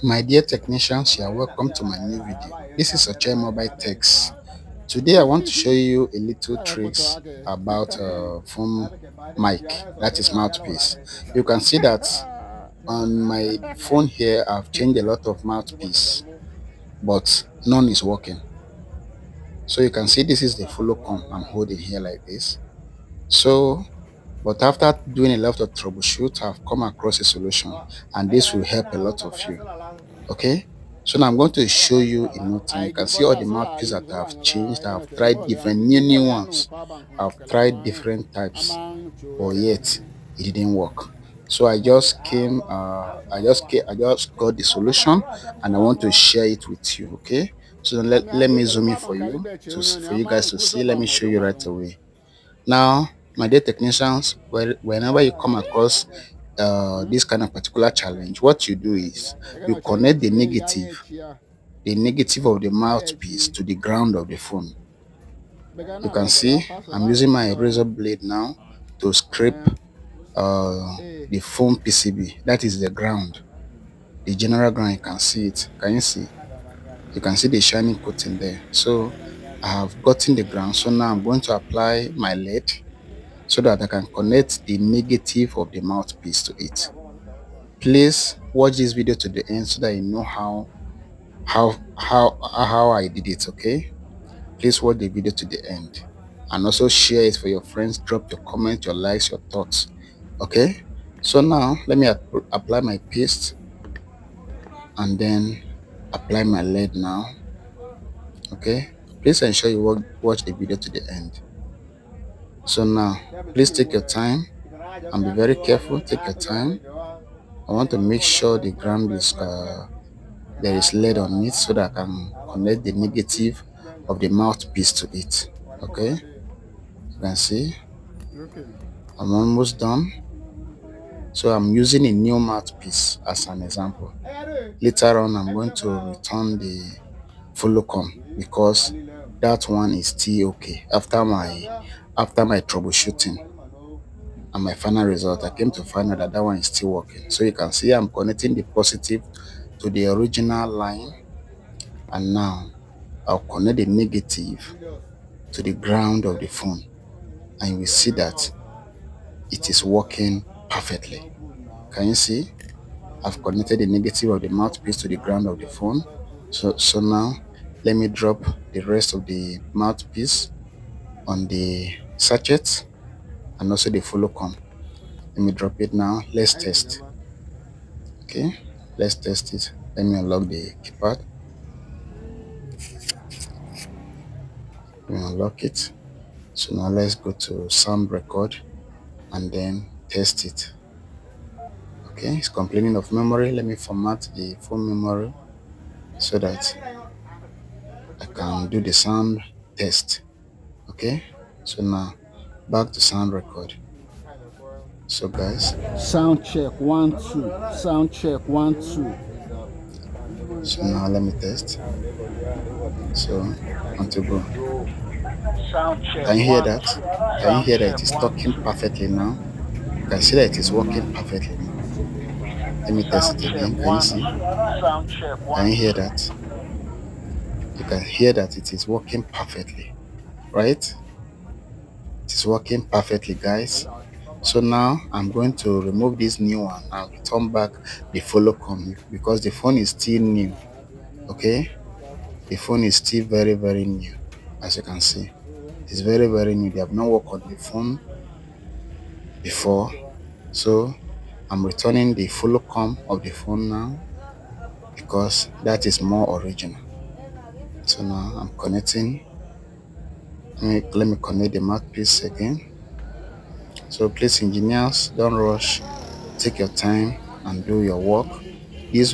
My dear technicians, you are welcome to my new video. This is Oche Mobile Techs. Today I want to show you a little tricks about phone mic, that is mouthpiece. You can see that on my phone here I've changed a lot of mouthpiece, but none is working. So you can see this is the follow com I'm holding here like this. But after doing a lot of troubleshoot, I've come across a solution, and this will help a lot of you. Okay, so now I'm going to show you in no time. You can see all the mouthpiece that I've changed. I've tried different new ones. I've tried different types, but yet it didn't work. So I just got the solution, and I want to share it with you. Okay, so let me zoom in for you for you guys to see. Let me show you right away. Now, my dear technicians, whenever you come across this kind of particular challenge, what you do is you connect the negative of the mouthpiece to the ground of the phone. You can see I'm using my razor blade now to scrape the phone PCB. That is the ground, the general ground. You can see it. Can you see? You can see the shining coating there. So I have gotten the ground. So now I'm going to apply my lead so that I can connect the negative of the mouthpiece to it. Please watch this video to the end so that you know how I did it. Okay, please watch the video to the end, and also share it for your friends. Drop your comments, your likes, your thoughts. Okay, so now let me apply my paste and then apply my lead now. Okay, please ensure you watch the video to the end. So now please take your time and be very careful. Take your time. I want to make sure the ground is there is lead on it so that I can connect the negative of the mouthpiece to it. Okay, you can see I'm almost done. So I'm using a new mouthpiece as an example. Later on, I'm going to return the follow com because that one is still okay. After my troubleshooting and my final result, I came to find out that that one is still working. So you can see I'm connecting the positive to the original line, and now I'll connect the negative to the ground of the phone, and you will see that it is working perfectly. Can you see? I've connected the negative of the mouthpiece to the ground of the phone. So now let me drop the rest of the mouthpiece on the sachet and also the follow com. Let me drop it now. Let's test. Okay, let's test it. Let me unlock the keypad. Let me unlock it. So now let's go to sound record and then test it. Okay, it's complaining of memory. Let me format the phone memory so that I can do the sound test. Okay, so now back to sound record. So guys, Sound check 1 2. Sound check 1 2. so now let me test. So on to go. Sound check Can you hear 1 that? 2. Can you Sound hear that it check is 1 talking 2. perfectly now? You can see that it is working perfectly now. Let me test Sound it check again. Can you 1 see? 2. Sound check Can 1 you hear 2. that? You can hear that it is working perfectly, right? It is working perfectly, guys. So now I'm going to remove this new one and return back the follow com because the phone is still new. Okay, the phone is still very new. As you can see, it's very new. They have not worked on the phone before. So I'm returning the follow com of the phone now because that is more original. So now I'm connecting. Let me connect the mouthpiece again. So please, engineers, don't rush. Take your time and do your work. This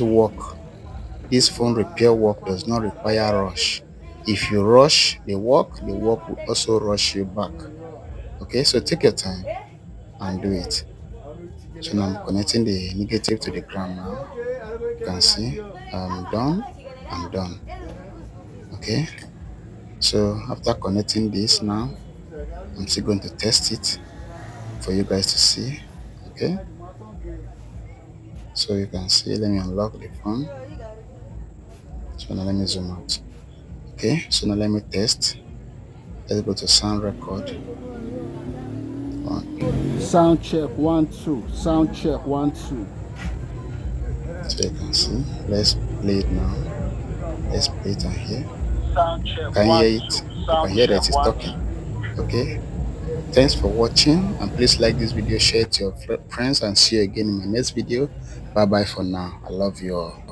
phone repair work does not require rush. If you rush the work will also rush you back. Okay, so take your time and do it. So now I'm connecting the negative to the ground now. You can see I'm done. I'm done. Okay, so after connecting this now, I'm still going to test it for you guys to see. Okay, so you can see, let me unlock the phone. So now let me zoom out. Okay, so now let me test. Let's go to sound record. One. Sound check 1 2. Sound check 1 2. So you can see. Let's play it now. Let's play it on here. Sound You check can hear one it. two. You can Sound hear that check it's one talking. two. Okay. Thanks for watching, and please like this video, share it to your friends, and see you again in my next video. Bye bye for now. I love you all.